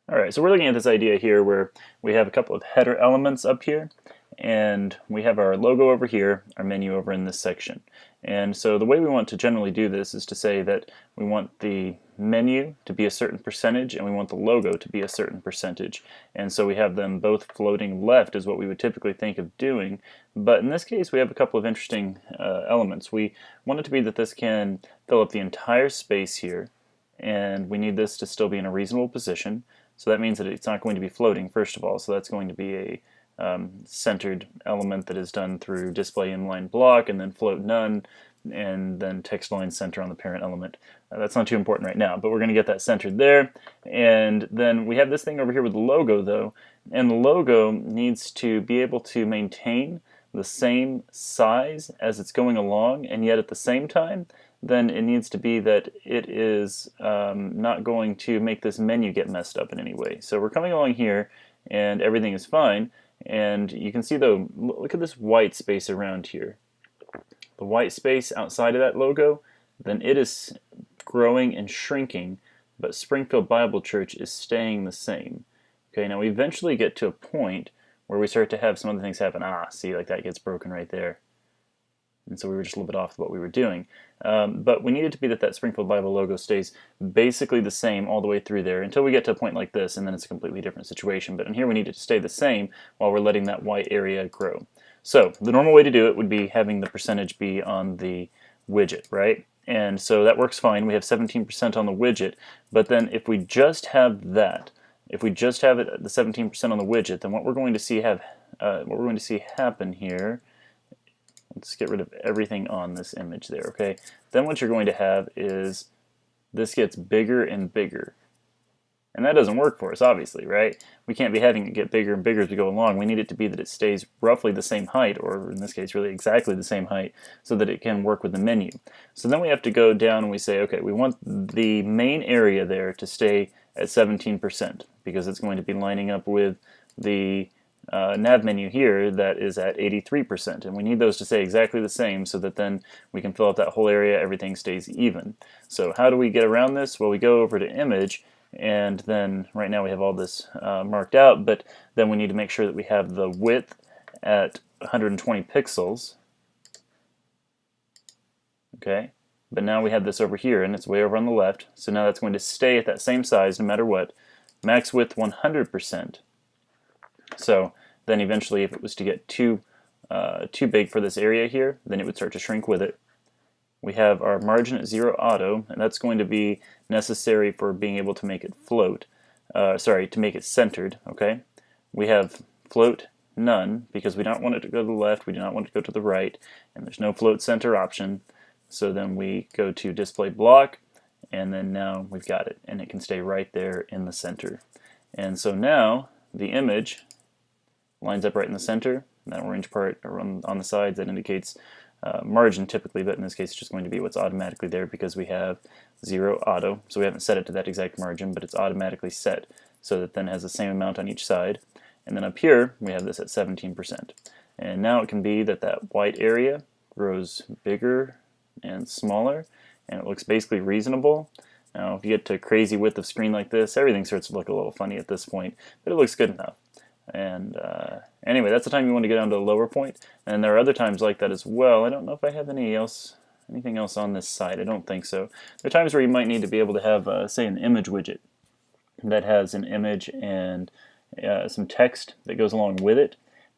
Alright, so we're looking at this idea here where we have a couple of header elements up here, and we have our logo over here, our menu over in this section. And so the way we want to generally do this is to say that we want the menu to be a certain percentage and we want the logo to be a certain percentage. And so we have them both floating left is what we would typically think of doing, but in this case we have a couple of interesting elements. We want it to be that this can fill up the entire space here, and we need this to still be in a reasonable position. So that means that it's not going to be floating, first of all, so that's going to be a centered element that is done through display inline block and then float none and then text line center on the parent element. That's not too important right now, but we're going to get that centered there. And then we have this thing over here with the logo though, and the logo needs to be able to maintain the same size as it's going along, and yet at the same time then it needs to be that it is not going to make this menu get messed up in any way. So we're coming along here and everything is fine, and you can see though, look at this white space around here. The white space outside of that logo, then it is growing and shrinking, but Springfield Bible Church is staying the same. Okay, now we eventually get to a point where we start to have some other things happen. See, like that gets broken right there. And so we were just a little bit off what we were doing. But we need it to be that that Springfield Bible logo stays basically the same all the way through there until we get to a point like this, and then it's a completely different situation. But in here we need it to stay the same while we're letting that white area grow. So the normal way to do it would be having the percentage be on the widget, right? And so that works fine. We have 17% on the widget, but then if we just have that, if we just have it the 17% on the widget, then what we're going to see happen here. Let's get rid of everything on this image there, okay? Then what you're going to have is this gets bigger and bigger. And that doesn't work for us, obviously, right? We can't be having it get bigger and bigger as we go along. We need it to be that it stays roughly the same height, or in this case, really exactly the same height, so that it can work with the menu. So then we have to go down and we say, okay, we want the main area there to stay at 17%, because it's going to be lining up with the nav menu here that is at 83%, and we need those to stay exactly the same so that then we can fill out that whole area, everything stays even. So how do we get around this? Well, we go over to image, and then right now we have all this marked out, but then we need to make sure that we have the width at 120 pixels. Okay, but now we have this over here and it's way over on the left, so now that's going to stay at that same size no matter what. Max width 100%. So then eventually if it was to get too big for this area here, then it would start to shrink with it. We have our margin at 0 auto, and that's going to be necessary for being able to make it float. To make it centered, okay? We have float none, because we don't want it to go to the left, we do not want it to go to the right, and there's no float center option. So then we go to display block, and then now we've got it, and it can stay right there in the center. And so now the image lines up right in the center. That orange part on the sides, that indicates margin typically, but in this case it's just going to be what's automatically there because we have 0 auto. So we haven't set it to that exact margin, but it's automatically set so that then it has the same amount on each side. And then up here we have this at 17%. And now it can be that that white area grows bigger and smaller, and it looks basically reasonable. Now if you get to crazy width of screen like this, everything starts to look a little funny at this point, but it looks good enough. And anyway, that's the time you want to get down to the lower point. And there are other times like that as well. I don't know if I have anything else on this side. I don't think so. There are times where you might need to be able to have, say, an image widget that has an image and some text that goes along with it.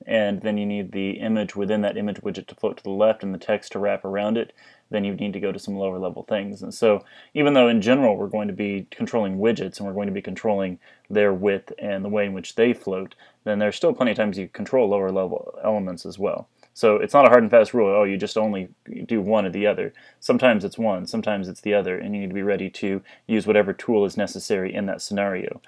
And then you need the image within that image widget to float to the left and the text to wrap around it. Then you need to go to some lower level things. And so even though in general we're going to be controlling widgets and we're going to be controlling their width and the way in which they float, then there's still plenty of times you control lower level elements as well. So it's not a hard and fast rule, oh, you just only do one or the other. Sometimes it's one, sometimes it's the other, and you need to be ready to use whatever tool is necessary in that scenario.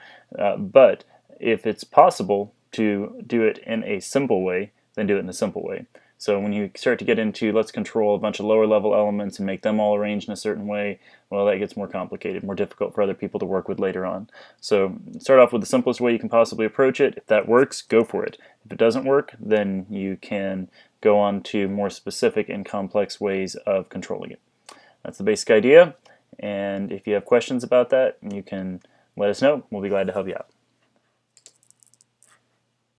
But if it's possible to do it in a simple way, then do it in a simple way. So when you start to get into let's control a bunch of lower level elements and make them all arranged in a certain way, well, that gets more complicated, more difficult for other people to work with later on. So start off with the simplest way you can possibly approach it. If that works, go for it. If it doesn't work, then you can go on to more specific and complex ways of controlling it. That's the basic idea, and if you have questions about that, you can let us know. We'll be glad to help you out.